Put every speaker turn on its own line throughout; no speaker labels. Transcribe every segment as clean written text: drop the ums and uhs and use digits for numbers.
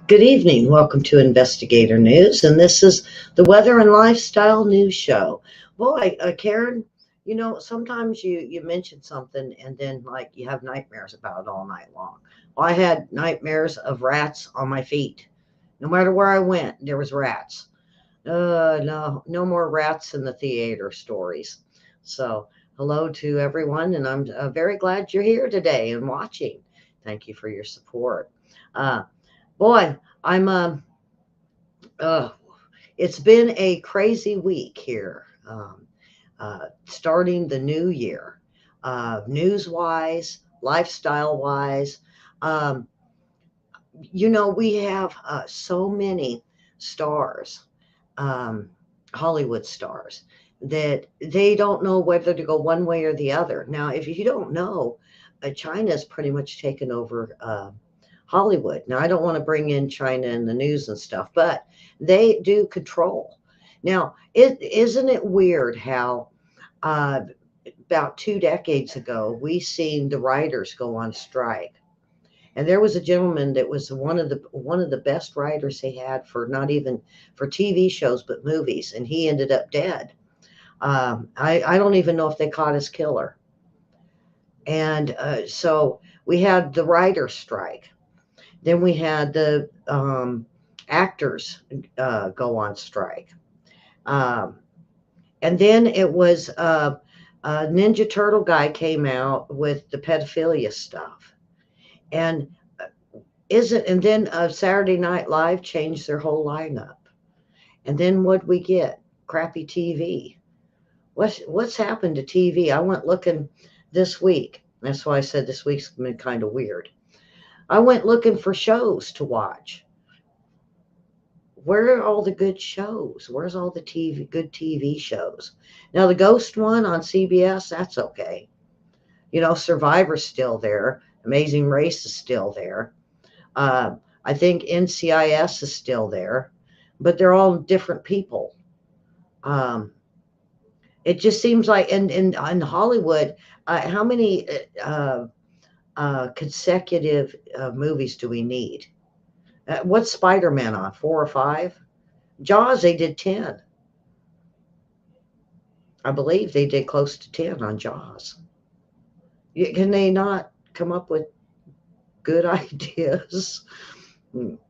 Good evening. Welcome to Investigator News, and this is the Weather and Lifestyle News Show. Boy, Karen, sometimes you mention something and then like you have nightmares about it all night long. Well, I had nightmares of rats on my feet. No matter where I went, there was rats. No more rats in the theater stories. So, hello to everyone, and I'm very glad you're here today and watching. Thank you for your support. Boy, I'm it's been a crazy week here, starting the new year, news-wise, lifestyle-wise. We have so many stars, Hollywood stars, that they don't know whether to go one way or the other. Now, if you don't know, China's pretty much taken over Hollywood. Now, I don't want to bring in China in the news and stuff, but they do control. Now, isn't it weird how about 2 decades ago we seen the writers go on strike, and there was a gentleman that was one of the best writers they had for not even for TV shows but movies, and he ended up dead. I don't even know if they caught his killer, and so we had the writer strike. Then we had the actors go on strike. And then it was a Ninja Turtle guy came out with the pedophilia stuff. And then Saturday Night Live changed their whole lineup. And then what'd we get? Crappy TV. What's happened to TV? I went looking this week. That's why I said this week's been kind of weird. I went looking for shows to watch. Where are all the good shows? Where's all the good TV shows? Now, the Ghost one on CBS, that's okay. Survivor's still there. Amazing Race is still there. I think NCIS is still there. But they're all different people. It just seems like, in Hollywood, how many consecutive movies do we need? What's Spider-Man on? 4 or 5? Jaws, they did 10. I believe they did close to 10 on Jaws. Can they not come up with good ideas?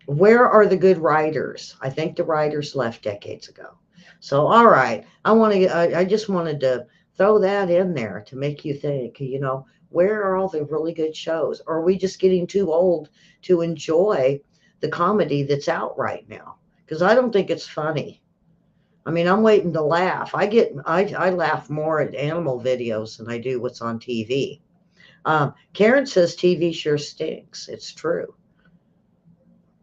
Where are the good writers? I think the writers left decades ago. So, all right, I just wanted to throw that in there to make you think, where are all the really good shows? Or are we just getting too old to enjoy the comedy that's out right now? Because I don't think it's funny. I mean, I'm waiting to laugh. I laugh more at animal videos than I do what's on TV. Karen says TV sure stinks. It's true.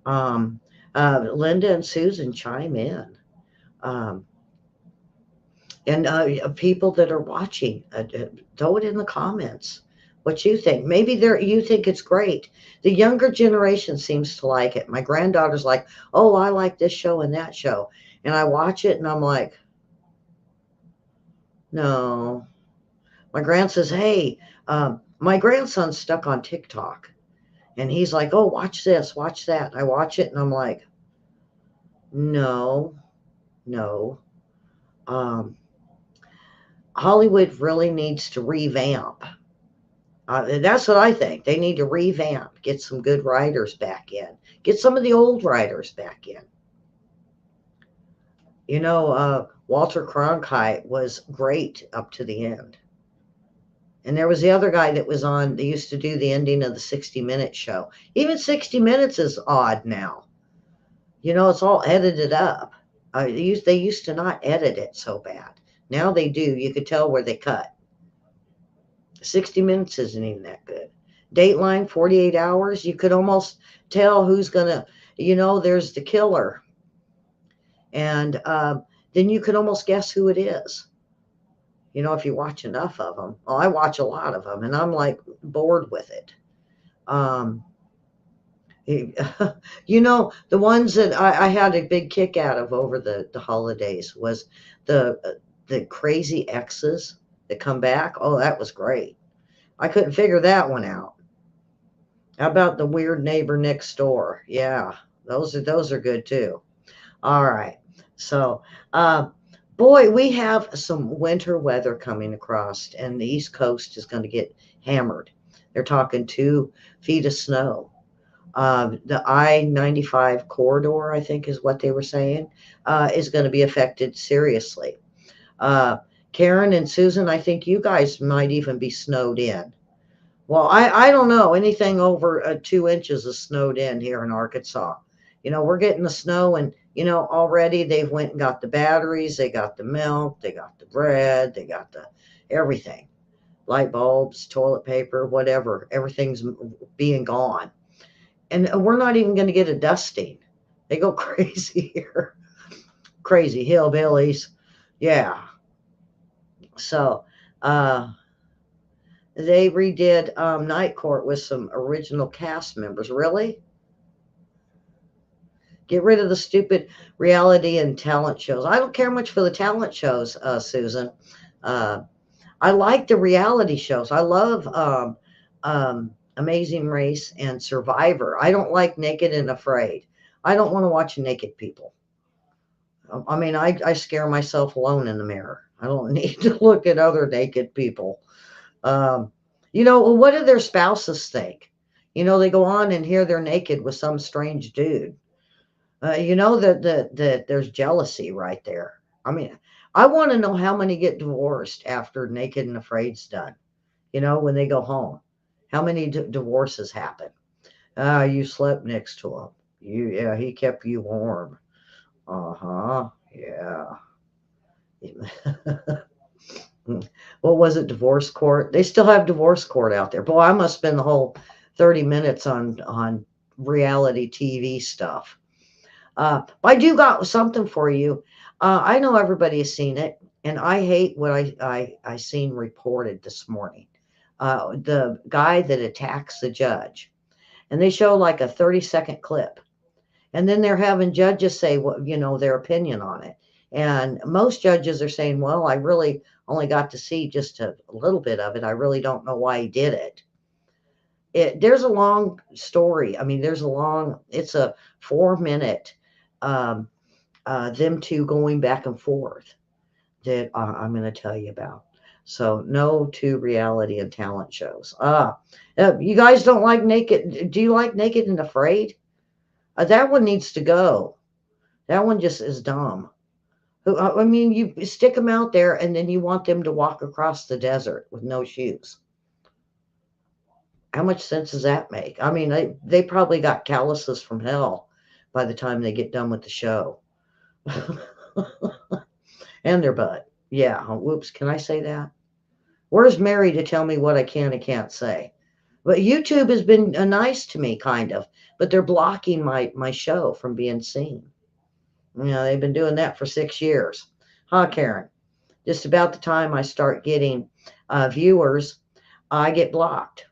Linda and Susan chime in. And people that are watching, throw it in the comments what you think. Maybe you think it's great. The younger generation seems to like it. My granddaughter's like, oh, I like this show and that show. And I watch it and I'm like, no. My grand says, hey, my grandson's stuck on TikTok. And he's like, oh, watch this, watch that. I watch it and I'm like, no. Hollywood really needs to revamp. That's what I think. They need to revamp, get some good writers back in, get some of the old writers back in. Walter Cronkite was great up to the end. And there was the other guy that was on, they used to do the ending of the 60-Minute show. Even 60 Minutes is odd now. It's all edited up. They used to not edit it so bad. Now they do. You could tell where they cut. 60 Minutes isn't even that good. Dateline, 48 hours. You could almost tell who's going to, there's the killer. And then you could almost guess who it is, if you watch enough of them. Well, I watch a lot of them and I'm like bored with it. Um, the ones that I had a big kick out of over the holidays was the crazy exes that come back. Oh, that was great. I couldn't figure that one out. How about the weird neighbor next door? Yeah, those are good too. All right. So, uh, boy, we have some winter weather coming across, and the East Coast is going to get hammered. They're talking 2 feet of snow. The I-95 corridor, I think is what they were saying, is going to be affected seriously. Uh, Karen and Susan, I think you guys might even be snowed in. Well, I don't know. Anything over 2 inches is snowed in here in Arkansas. We're getting the snow, and already they've went and got the batteries, they got the milk, they got the bread, they got the everything, light bulbs, toilet paper, whatever. Everything's being gone, and we're not even going to get a dusting. They go crazy here, crazy hillbillies. Yeah. So, uh, they redid Night Court with some original cast members. Really? Get rid of the stupid reality and talent shows. I don't care much for the talent shows, Susan. Uh, I like the reality shows. I love Amazing Race and Survivor. I don't like Naked and Afraid. I don't want to watch naked people. I mean, I scare myself alone in the mirror. I don't need to look at other naked people. Um, what do their spouses think? They go on and here they're naked with some strange dude. That there's jealousy right there. I mean, I want to know how many get divorced after Naked and Afraid's done. When they go home, how many divorces happen? You slept next to him. Yeah, he kept you warm. Uh-huh. Yeah. What was it? Divorce court. They still have divorce court out there. Boy, I must spend the whole 30 minutes on reality TV stuff. But I do got something for you. I know everybody has seen it, and I hate what I seen reported this morning. The guy that attacks the judge, and they show like a 30-second clip, and then they're having judges say what their opinion on it. And most judges are saying, "Well, I really only got to see just a little bit of it. I really don't know why he did it." There's a long story. I mean, it's a 4 minute um, them two going back and forth that I'm going to tell you about. So, no to reality and talent shows. You guys don't like Naked? Do you like Naked and Afraid? That one needs to go. That one just is dumb. I mean, you stick them out there and then you want them to walk across the desert with no shoes. How much sense does that make? I mean, they probably got calluses from hell by the time they get done with the show. And their butt. Yeah. Whoops. Can I say that? Where's Mary to tell me what I can and can't say? But YouTube has been nice to me, kind of. But they're blocking my show from being seen. They've been doing that for 6 years. Huh, Karen? Just about the time I start getting viewers, I get blocked.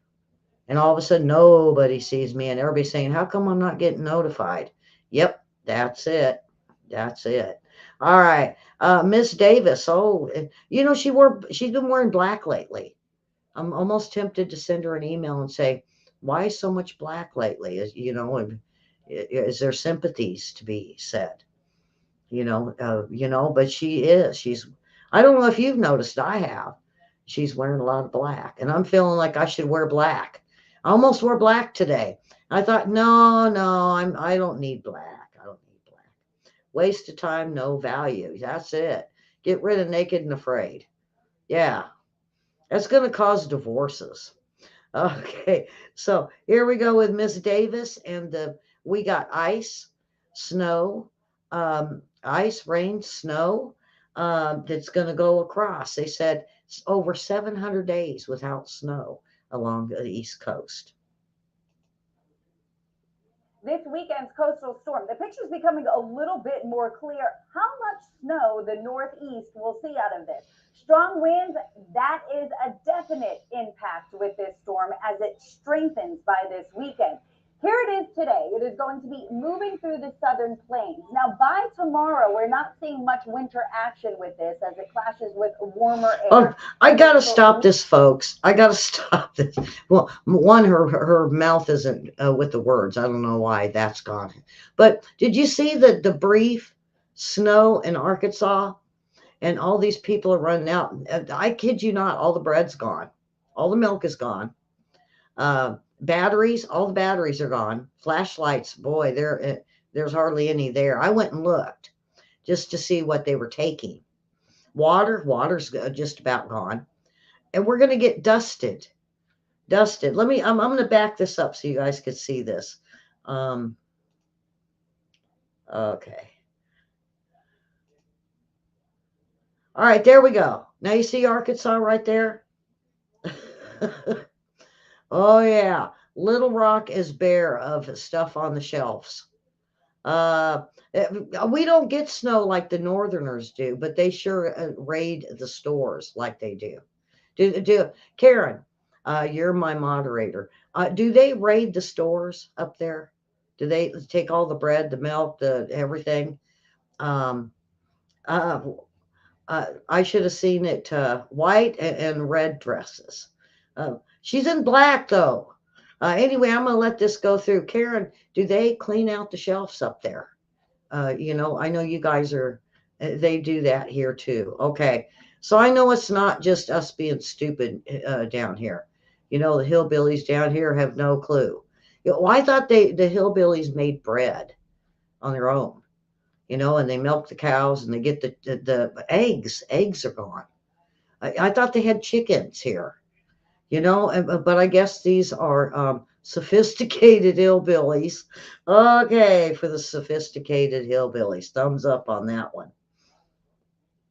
And all of a sudden, nobody sees me. And everybody's saying, how come I'm not getting notified? Yep, that's it. That's it. All right. Miss Davis. Oh, she's been wearing black lately. I'm almost tempted to send her an email and say, why so much black lately? Is there sympathies to be said? But I don't know if you've noticed, I have. She's wearing a lot of black, and I'm feeling like I should wear black. I almost wore black today. I thought, no, I don't need black. I don't need black. Waste of time, no value. That's it. Get rid of Naked and Afraid. Yeah, that's going to cause divorces. Okay, so here we go with Miss Davis, and we got snow, ice, rain, snow that's going to go across. They said it's over 700 days without snow along the East Coast.
this weekend's coastal storm. The picture's becoming a little bit more clear. How much snow the Northeast will see out of this? Strong winds, that is a definite impact with this storm as it strengthens by this weekend. Here it is today. It is going to be moving through the southern plains. Now, by tomorrow, we're not seeing much winter action with this as it clashes with warmer
Oh,
air
I
and
gotta
makes for
stop this, folks. I gotta stop this. Well, one, her mouth isn't with the words. I don't know why that's gone. But did you see the brief snow in Arkansas? And all these people are running out. I kid you not, all the bread's gone, all the milk is gone. Batteries, all the batteries are gone. Flashlights, boy, there's hardly any there. I went and looked just to see what they were taking. Water's just about gone, and we're gonna get dusted. Dusted. I'm gonna back this up so you guys can see this. Um, okay. All right, there we go. Now you see Arkansas right there. Oh yeah, Little Rock is bare of stuff on the shelves. Uh, we don't get snow like the Northerners do, but they sure raid the stores like they do. Do Karen? You're my moderator. Do they raid the stores up there? Do they take all the bread, the milk, the everything? Um, uh, I should have seen it white and red dresses. She's in black though. Anyway, I'm gonna let this go through. Karen, do they clean out the shelves up there? I know you guys are. They do that here too. Okay, so I know it's not just us being stupid down here. The hillbillies down here have no clue. Well, I thought the hillbillies made bread on their own. And they milk the cows and they get the eggs. Eggs are gone. I thought they had chickens here, but I guess these are sophisticated hillbillies. Okay, for the sophisticated hillbillies. Thumbs up on that one.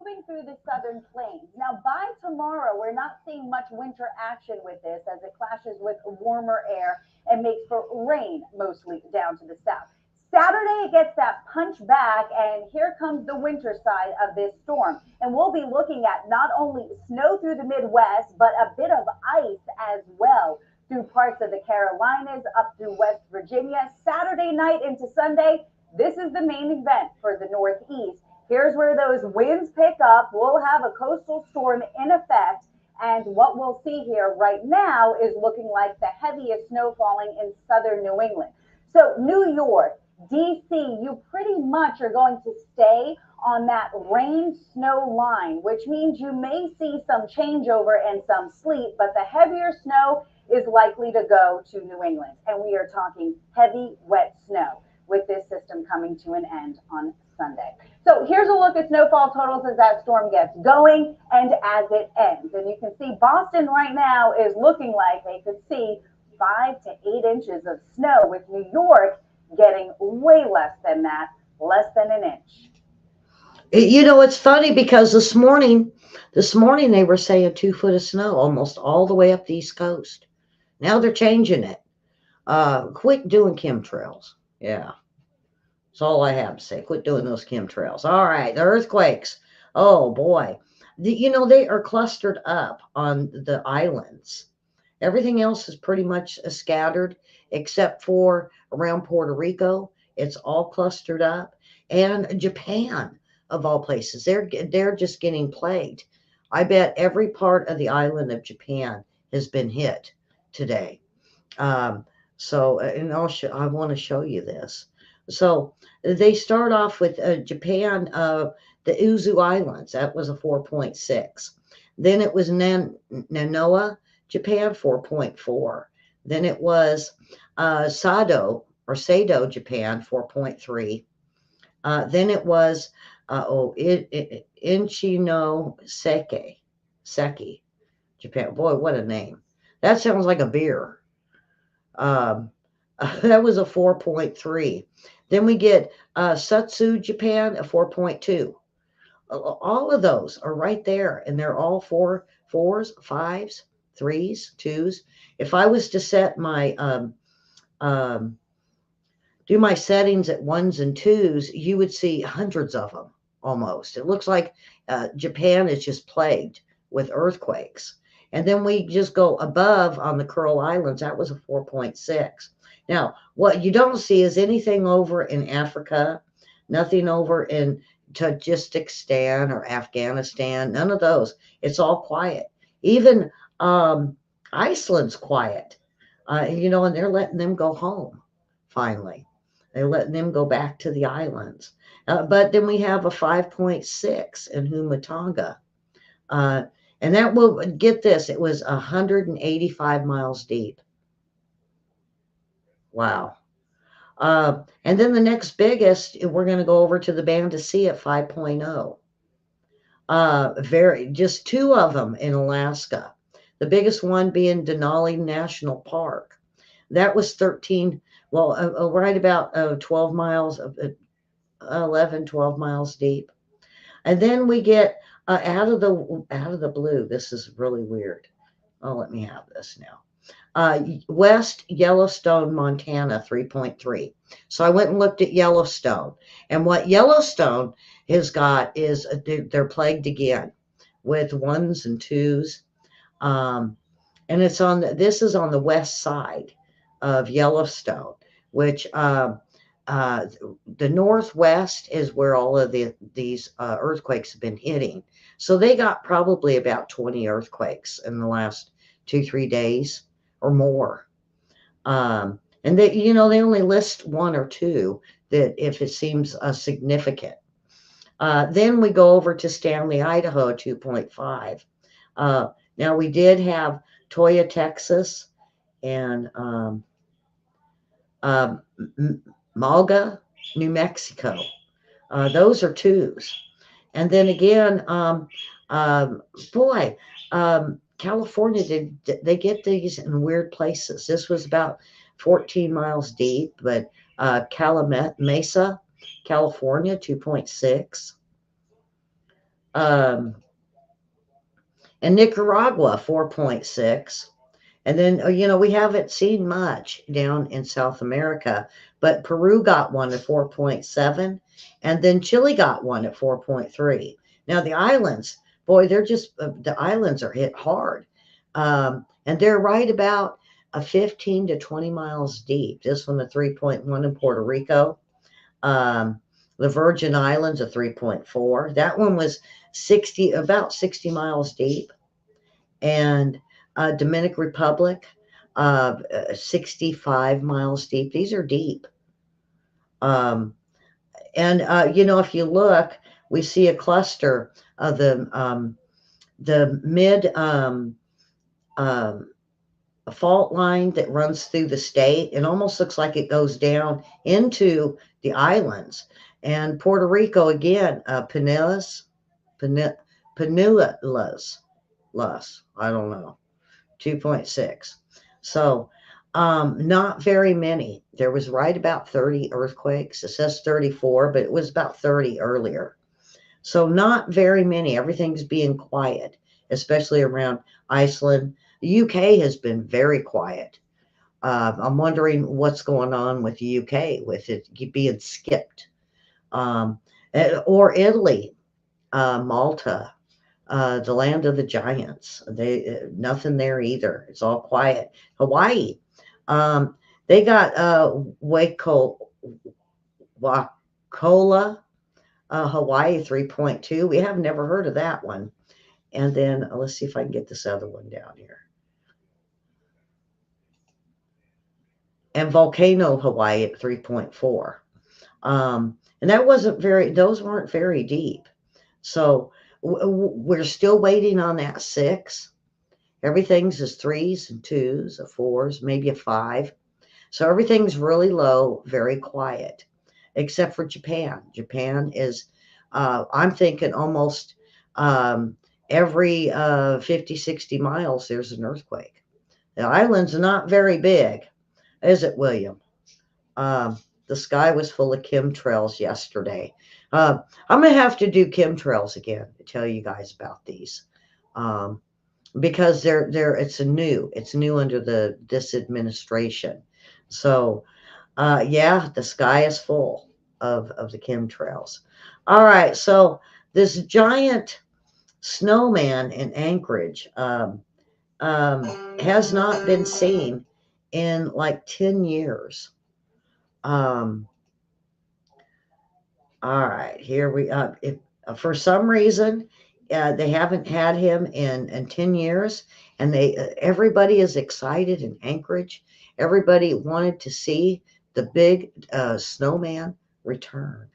moving through the southern plains. Now, by tomorrow, we're not seeing much winter action with this as it clashes with warmer air and makes for rain mostly down to the south. Saturday, it gets that punch back, and here comes the winter side of this storm. And we'll be looking at not only snow through the Midwest, but a bit of ice as well through parts of the Carolinas up through West Virginia. Saturday night into Sunday, this is the main event for the Northeast. Here's where those winds pick up. We'll have a coastal storm in effect. And what we'll see here right now is looking like the heaviest snow falling in southern New England. So, New York, DC, you pretty much are going to stay on that rain snow line, which means you may see some changeover and some sleet, but the heavier snow is likely to go to New England. And we are talking heavy, wet snow with this system coming to an end on Sunday. So here's a look at snowfall totals as that storm gets going and as it ends. And you can see Boston right now is looking like they could see 5 to 8 inches of snow, with New York getting way less than that, less than an inch.
It's funny because this morning they were saying 2 foot of snow almost all the way up the East Coast. Now they're changing it. Quit doing chemtrails. Yeah. That's all I have to say. Quit doing those chemtrails. All right, the earthquakes. Oh boy, they are clustered up on the islands. Everything else is pretty much scattered, except for around Puerto Rico. It's all clustered up, and Japan, of all places, they're just getting plagued. I bet every part of the island of Japan has been hit today. Um, and I want to show you this. So they start off with Japan, the Uzu Islands. That was a 4.6. Then it was Nanoa, Japan, 4.4. Then it was Sado, Japan, 4.3. Then it was Inchino Seki, Japan. Boy, what a name! That sounds like a beer. Um, that was a 4.3. Then we get Satsu, Japan, a 4.2. All of those are right there, and they're all fours, fives, threes, twos. If I was to set my um, do my settings at ones and twos, you would see hundreds of them almost. It looks like Japan is just plagued with earthquakes. And then we just go above on the Kuril Islands. That was a 4.6. Now, what you don't see is anything over in Africa, nothing over in Tajikistan or Afghanistan, none of those. It's all quiet. Even Iceland's quiet, and they're letting them go home finally. They're letting them go back to the islands. But then we have a 5.6 in Humatonga. Uh, and that will get this, it was 185 miles deep. Wow. And then the next biggest, we're going to go over to the Banda Sea at 5.0. Just two of them in Alaska. The biggest one being Denali National Park. That was 13, well, right about 12 miles, 11, 12 miles deep. And then we get out of the blue. This is really weird. Oh, let me have this now. West Yellowstone, Montana, 3.3. So I went and looked at Yellowstone. And what Yellowstone has got is they're plagued again with ones and twos. And this is on the west side of Yellowstone, which the northwest is where all of these earthquakes have been hitting. So they got probably about 20 earthquakes in the last 2, 3 days or more. And they only list one or two that if it seems significant. Then we go over to Stanley, Idaho, 2.5. Now we did have Toya, Texas, and Malga, New Mexico. Those are twos. And then again, boy, California, they get these in weird places. This was about 14 miles deep, but Calumet Mesa, California, 2.6. And Nicaragua, 4.6. And then, we haven't seen much down in South America, but Peru got one at 4.7, and then Chile got one at 4.3. Now, the islands, boy, the islands are hit hard. And they're right about 15 to 20 miles deep. This one, a 3.1 in Puerto Rico. The Virgin Islands, a 3.4. That one was about 60 miles deep. And Dominican Republic, 65 miles deep. These are deep. And if you look, we see a cluster of the mid fault line that runs through the state. It almost looks like it goes down into the islands. And Puerto Rico, again, Pinellas, I don't know. 2.6. So, not very many. There was right about 30 earthquakes. It says 34, but it was about 30 earlier. So, not very many. Everything's being quiet, especially around Iceland. The UK has been very quiet. I'm wondering what's going on with the UK with it being skipped. Or Italy, Malta, the land of the giants. Nothing there either. It's all quiet. Hawaii, they got Waikola, Hawaii, 3.2. We have never heard of that one. And then let's see if I can get this other one down here. And Volcano, Hawaii at 3.4. And those weren't very deep. So we're still waiting on that 6. Everything's is 3s and 2s, a 4s, maybe a 5. So everything's really low, very quiet, except for Japan. Japan is, I'm thinking almost every 50, 60 miles, there's an earthquake. The island's not very big, is it, William? The sky was full of chemtrails yesterday. I'm going to have to do chemtrails again to tell you guys about these. Because it's new under this administration. So Yeah, the sky is full of the chemtrails. All right, so this giant snowman in Anchorage has not been seen in like 10 years. Um, all right, here we if for some reason they haven't had him in 10 years, and they everybody is excited in Anchorage. Everybody wanted to see the big snowman return.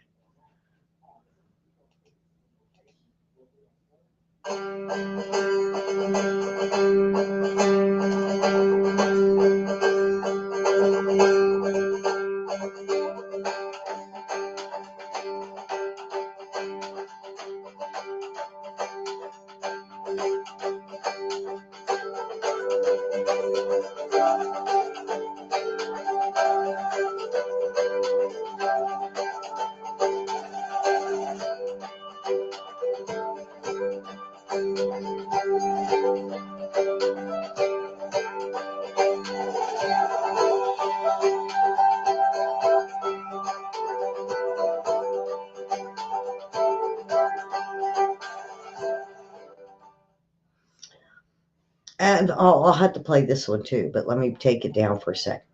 And I'll have to play this one too, but let me take it down for a sec.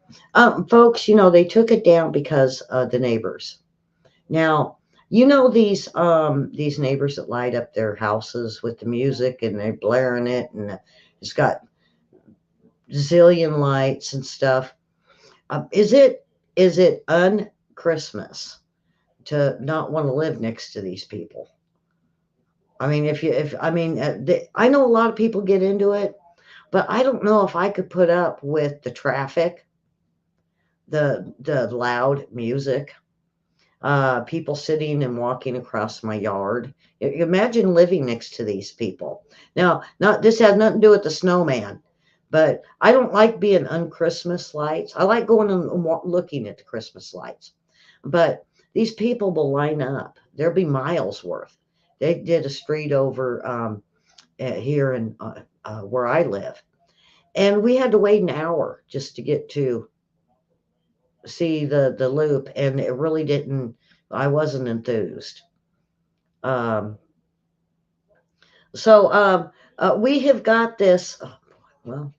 Folks, they took it down because the neighbors. Now, these neighbors that light up their houses with the music and they're blaring it, and it's got zillion lights and stuff. Is it un-Christmas to not want to live next to these people? I mean, if I mean, I know a lot of people get into it, but I don't know if I could put up with the traffic, the loud music, people sitting and walking across my yard. Imagine living next to these people. Now, not this has nothing to do with the snowman, but I don't like being on Christmas lights. I like going and looking at the Christmas lights, but these people will line up. There'll be miles worth. They did a street over here in where I live, and we had to wait an hour just to get to see the loop, and it really didn't. I wasn't enthused. Um, so we have got this. Oh, well,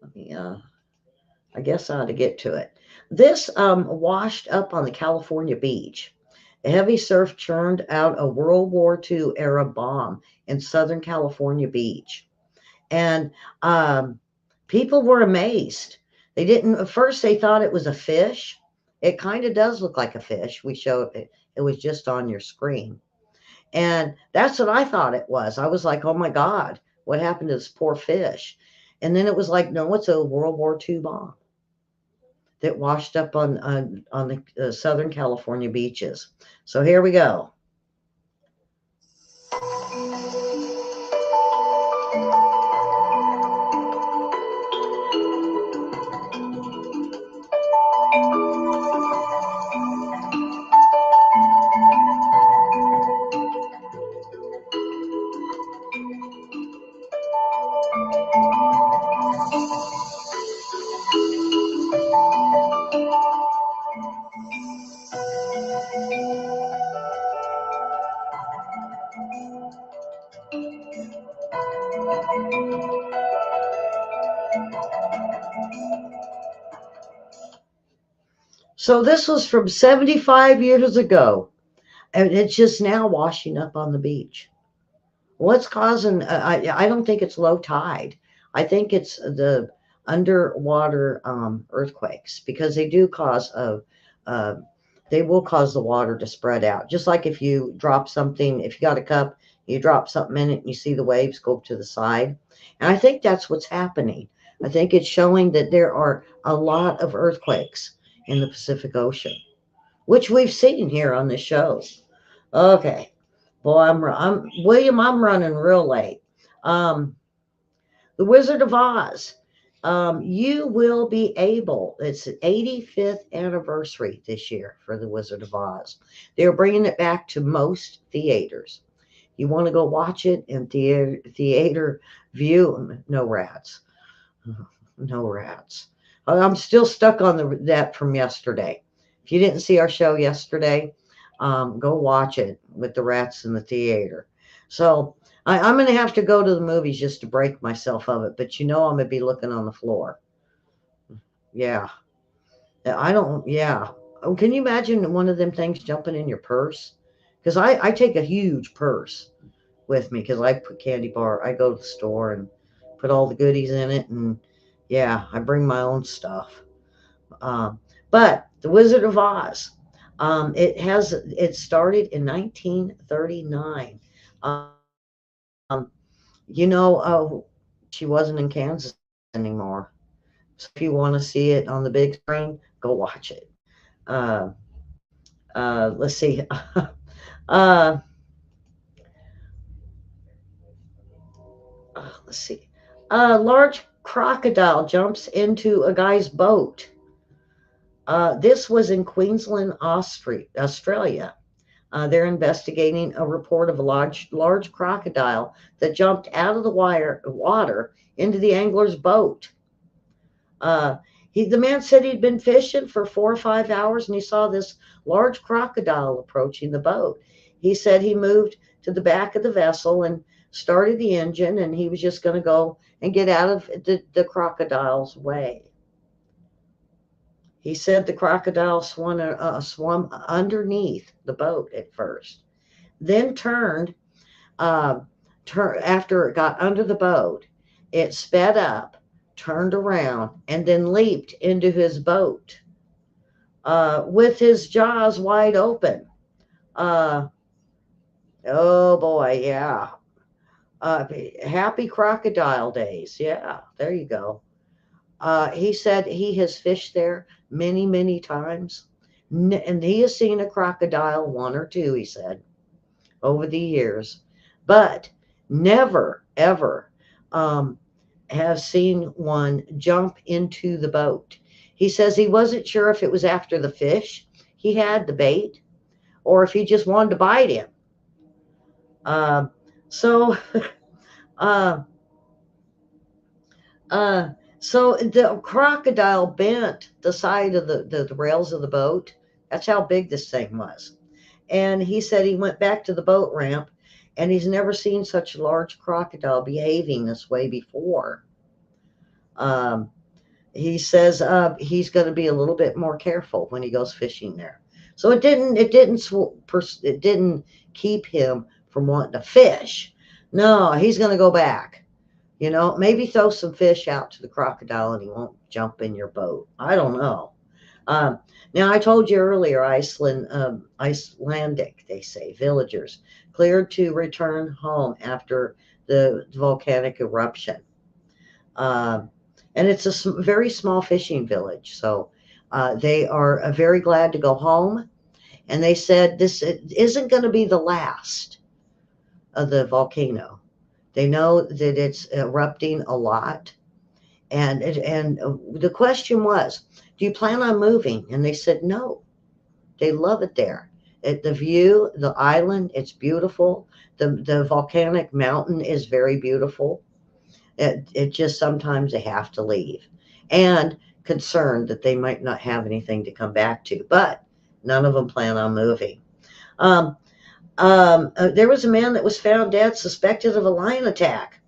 let me. I guess I ought to get to it. This washed up on the California beach. A heavy surf churned out a World War II era bomb in Southern California beach, and people were amazed. They didn't at first. They thought it was a fish. It kind of does look like a fish. We show it. It was just on your screen. And that's what I thought it was. I was like, oh my God, what happened to this poor fish? And then it was like, no, it's a World War II bomb that washed up on the Southern California beaches. So here we go. So this was from 75 years ago, and it's just now washing up on the beach. What's causing? I don't think it's low tide. I think it's the underwater earthquakes, because they do cause uh, they will cause the water to spread out. Just like if you drop something, if you got a cup, you drop something in it, and you see the waves go to the side. And I think that's what's happening. I think it's showing that there are a lot of earthquakes in the Pacific Ocean, which we've seen here on this show. Okay. Boy, I'm William. I'm running real late. Um, the Wizard of Oz. You will be able. It's the 85th anniversary this year for the Wizard of Oz. They're bringing it back to most theaters. You want to go watch it in theater view? No rats. No rats. I'm still stuck on that from yesterday. If you didn't see our show yesterday, go watch it with the rats in the theater. So I'm going to have to go to the movies just to break myself of it. But I'm going to be looking on the floor. Yeah. I don't, yeah. Oh, can you imagine one of them things jumping in your purse? Because I take a huge purse with me because I put candy bar. I go to the store and put all the goodies in it. And yeah, I bring my own stuff. Um, but The Wizard of Oz, it started in 1939. She wasn't in Kansas anymore. So if you want to see it on the big screen, go watch it. Uh, let's see. uh, let's see. A large crocodile jumps into a guy's boat. This was in Queensland, Australia. They're investigating a report of a large crocodile that jumped out of the water into the angler's boat. Uh, the man said he'd been fishing for 4 or 5 hours and he saw this large crocodile approaching the boat. He said he moved to the back of the vessel and started the engine, and he was just going to go and get out of the crocodile's way. He said the crocodile swum underneath the boat at first, then uh, after it got under the boat, it sped up, turned around, and then leaped into his boat with his jaws wide open. Uh, oh boy, yeah. Uh, Happy crocodile days. Yeah, there you go. He said he has fished there many, many times. And he has seen a crocodile, one or two, he said, over the years, but never, ever um, have seen one jump into the boat. He says he wasn't sure if it was after the fish he had the bait or if he just wanted to bite him. Uh, so, uh, uh, so the crocodile bent the side of the rails of the boat. That's how big this thing was. And he said he went back to the boat ramp and he's never seen such a large crocodile behaving this way before. Um, he says he's going to be a little bit more careful when he goes fishing there. So it didn't keep him from wanting to fish. No, he's going to go back. Maybe throw some fish out to the crocodile and he won't jump in your boat. I don't know. Um, Now, I told you earlier, Icelandic, they say, villagers cleared to return home after the volcanic eruption. Um, and it's a very small fishing village. So they are very glad to go home. And they said this isn't going to be the last of the volcano. They know that it's erupting a lot. And the question was, do you plan on moving? And they said no. They love it there. The view, the island, it's beautiful. The volcanic mountain is very beautiful. It just sometimes they have to leave, and concerned that they might not have anything to come back to. But none of them plan on moving. Um, there was a man that was found dead, suspected of a lion attack.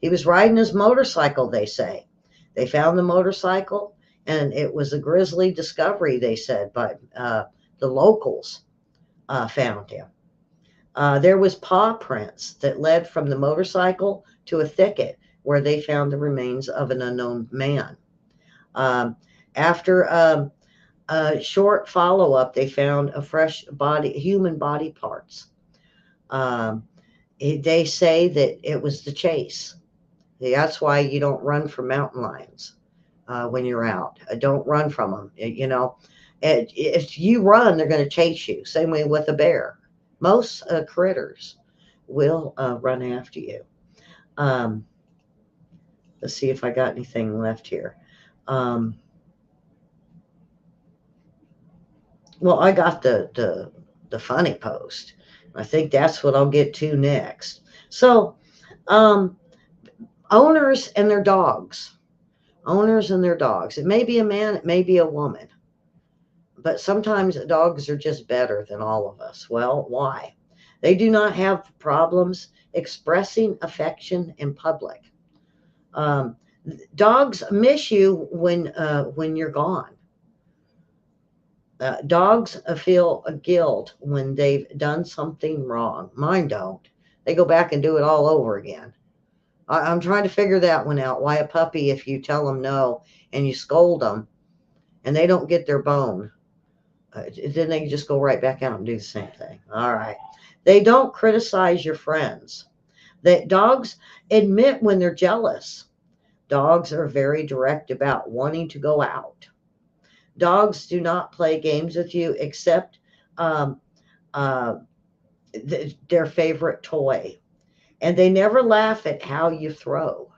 He was riding his motorcycle, they say. They found the motorcycle, and it was a grisly discovery, they said, but the locals found him. There was paw prints that led from the motorcycle to a thicket where they found the remains of an unknown man. Um, After a short follow-up, they found a fresh human body parts. Um, they say that it was the chase. That's why you don't run from mountain lions when you're out. Don't run from them. If you run, they're going to chase you. Same way with a bear. Most critters will run after you. Um, let's see if I got anything left here. Um, well, I got the funny post. I think that's what I'll get to next. So, um, owners and their dogs Owners and their dogs. It may be a man, it may be a woman, but sometimes dogs are just better than all of us. Well, why? They do not have problems expressing affection in public. Um, Dogs miss you when you're gone. Dogs feel a guilt when they've done something wrong. Mine don't. They go back and do it all over again. I'm trying to figure that one out. Why a puppy, if you tell them no and you scold them and they don't get their bone, then they just go right back out and do the same thing. All right. They don't criticize your friends. Dogs admit when they're jealous. Dogs are very direct about wanting to go out. Dogs do not play games with you except um, uh, their favorite toy. And they never laugh at how you throw.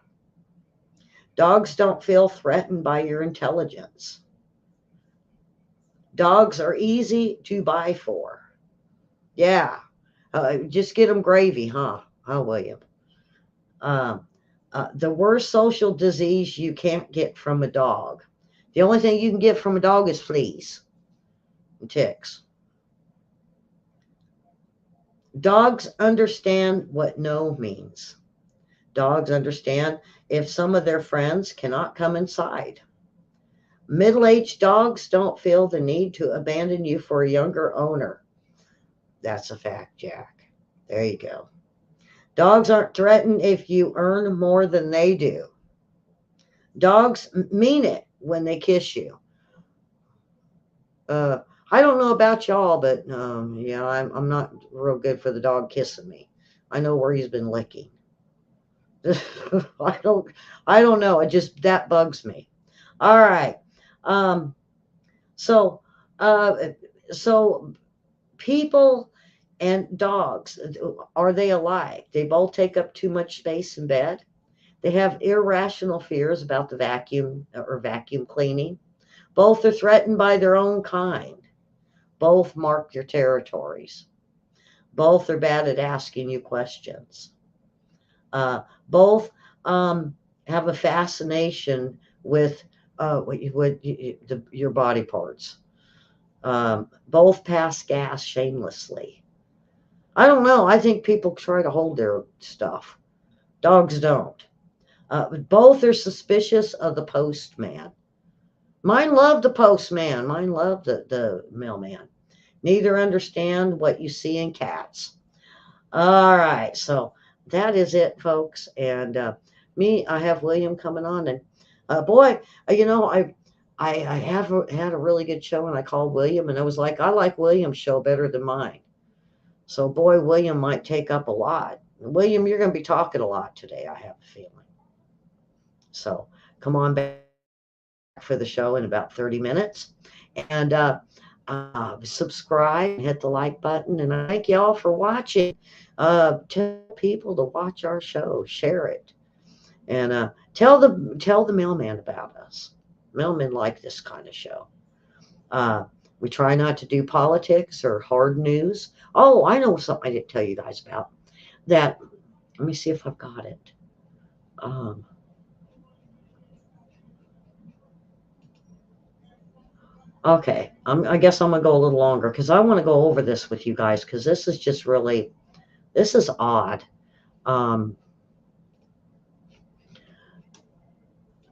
Dogs don't feel threatened by your intelligence. Dogs are easy to buy for. Yeah. Just get them gravy, huh? Huh, William? Um, the worst social disease you can't get from a dog. The only thing you can get from a dog is fleas and ticks. Dogs understand what no means. Dogs understand if some of their friends cannot come inside. Middle aged dogs don't feel the need to abandon you for a younger owner. That's a fact, Jack. There you go. Dogs aren't threatened if you earn more than they do. Dogs mean it when they kiss you. Uh, I don't know about y'all, but yeah, I'm not real good for the dog kissing me. I know where he's been licking. I don't I don't know. It just that bugs me. All right. Um, so uh, so people and dogs, are they alike? They both take up too much space in bed. They have irrational fears about the vacuum or vacuum cleaning. Both are threatened by their own kind. Both mark your territories. Both are bad at asking you questions. Both um, have a fascination with your body parts. Both pass gas shamelessly. I don't know. I think people try to hold their stuff. Dogs don't. Both are suspicious of the postman. Mine love the postman. Mine love the mailman. Neither understand what you see in cats. All right. So that is it, folks. And I have William coming on. And boy, you know, I have had a really good show and I called William and I was like, I like William's show better than mine. So, boy, William might take up a lot. William, you're going to be talking a lot today, I have a feeling. So, come on back for the show in about 30 minutes. And subscribe and hit the like button. And I thank y'all for watching. Tell people to watch our show, share it. And tell the mailman about us. Mailmen like this kind of show. Uh, we try not to do politics or hard news. Oh, I know something I didn't tell you guys about. That, let me see if I've got it. Um, okay, I guess I'm gonna go a little longer because I want to go over this with you guys because this is just really, this is odd. Um,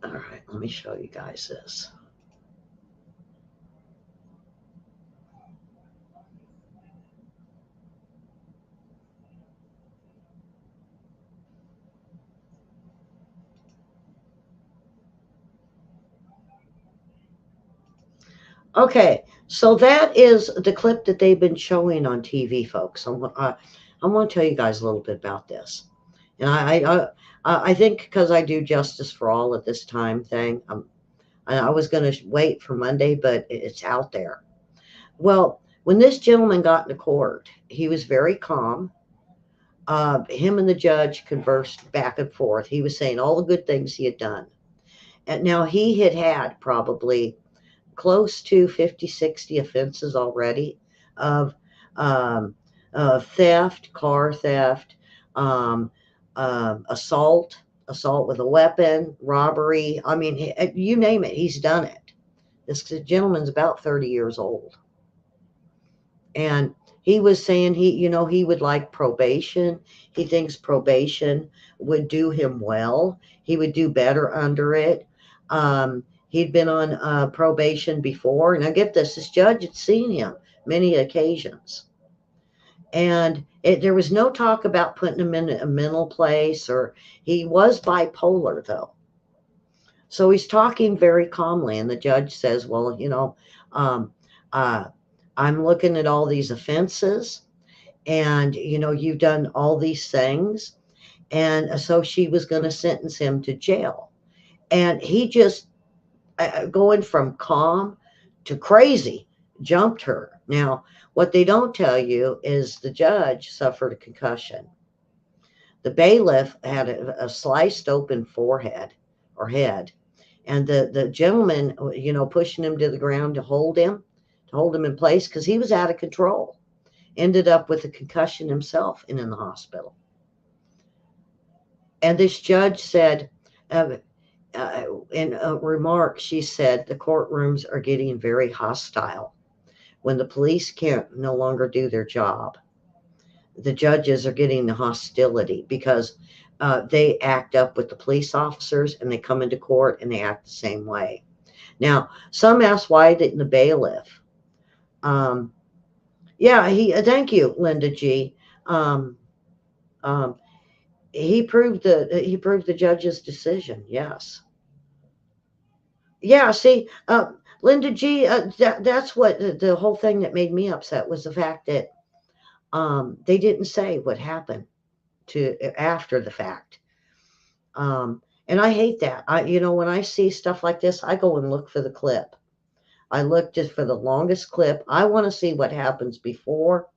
all right, let me show you guys this. Okay, so that is the clip that they've been showing on TV, folks. I want to tell you guys a little bit about this. And I think because I do Justice for All at this time thing, I was going to wait for Monday, but it's out there. Well, when this gentleman got into court, he was very calm. Him and the judge conversed back and forth. He was saying all the good things he had done. And now he had had probably close to 50, 60 offenses already of um, theft, car theft, um, assault, assault with a weapon, robbery. I mean, you name it, he's done it. This gentleman's about 30 years old. And he was saying he would like probation. He thinks probation would do him well. He would do better under it. He'd been on probation before. Now, get this judge had seen him many occasions. And there was no talk about putting him in a mental place, or he was bipolar, though. So he's talking very calmly. And the judge says, well, um, uh, I'm looking at all these offenses, and you've done all these things. And so she was going to sentence him to jail. And he just, going from calm to crazy, jumped her. Now, what they don't tell you is the judge suffered a concussion. The bailiff had a sliced open forehead or head. And the gentleman, pushing him to the ground to hold him in place because he was out of control, ended up with a concussion himself and in the hospital. And this judge said, in a remark, she said, the courtrooms are getting very hostile. When the police can't no longer do their job, the judges are getting the hostility because they act up with the police officers, and they come into court and they act the same way. Now, some ask, why didn't the bailiff? Yeah, thank you, Linda G. Um, um, he proved the judge's decision. Yes. Yeah. See, Linda G. That's what the whole thing that made me upset was the fact that they didn't say what happened to after the fact. And I hate that. When I see stuff like this, I go and look for the clip. I look just for the longest clip. I want to see what happens before,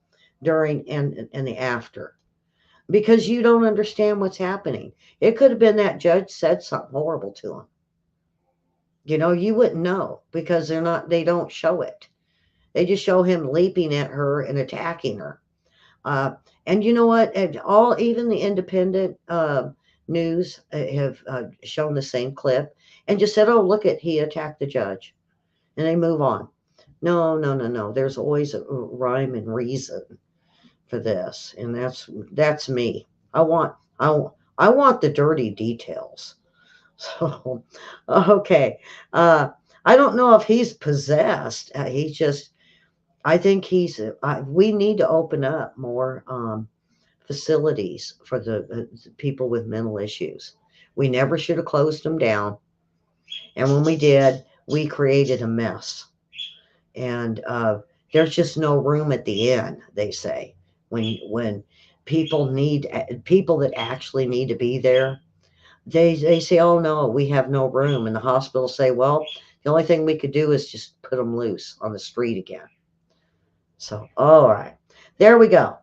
during, and the after, because you don't understand what's happening. It could have been that judge said something horrible to him. You wouldn't know because they don't show it. They just show him leaping at her and attacking her. And you know what? Even the independent news have shown the same clip and just said, "Oh, look at he attacked the judge," and they move on. No, no, no, no. There's always a rhyme and reason for this, and that's me. I want the dirty details. So, okay. I don't know if he's possessed. He's just. I think we need to open up more facilities for the people with mental issues. We never should have closed them down. And when we did, we created a mess. And there's just no room at the inn, they say, when people that actually need to be there. They say, oh no, we have no room. And the hospitals say, well, the only thing we could do is just put them loose on the street again. So, all right, there we go.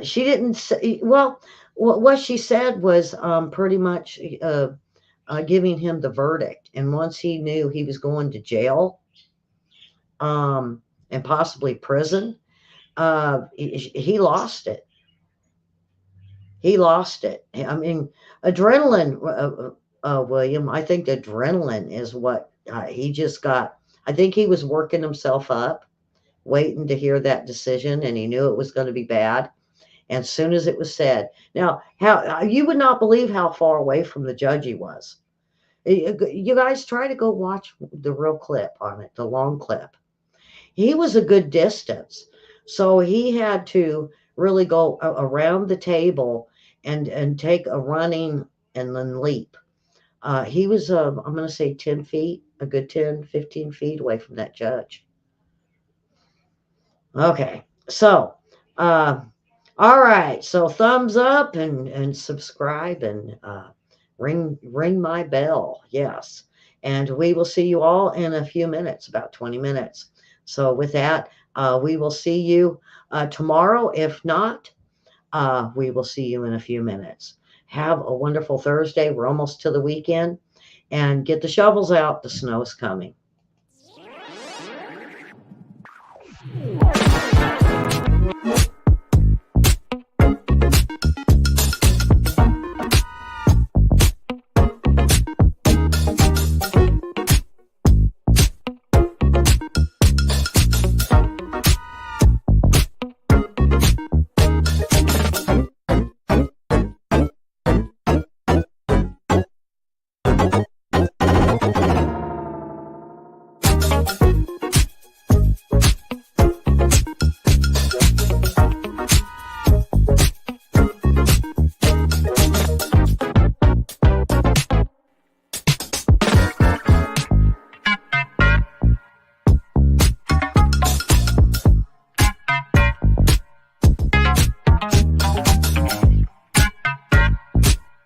She didn't say, well, what she said was pretty much giving him the verdict. And once he knew he was going to jail and possibly prison, he lost it. He lost it. I mean, adrenaline, William, I think adrenaline is what he just got. I think he was working himself up, waiting to hear that decision, and he knew it was going to be bad. And as soon as it was said, now, how you would not believe how far away from the judge he was. You guys try to go watch the real clip on it, the long clip. He was a good distance, so he had to really go around the table and take a running and then leap. He was, I'm going to say 10 feet, a good 10, 15 feet away from that judge. Okay, so, all right, so thumbs up and subscribe and ring my bell, yes. And we will see you all in a few minutes, about 20 minutes. So with that, we will see you tomorrow. If not, we will see you in a few minutes. Have a wonderful Thursday. We're almost to the weekend. And get the shovels out. The snow's coming.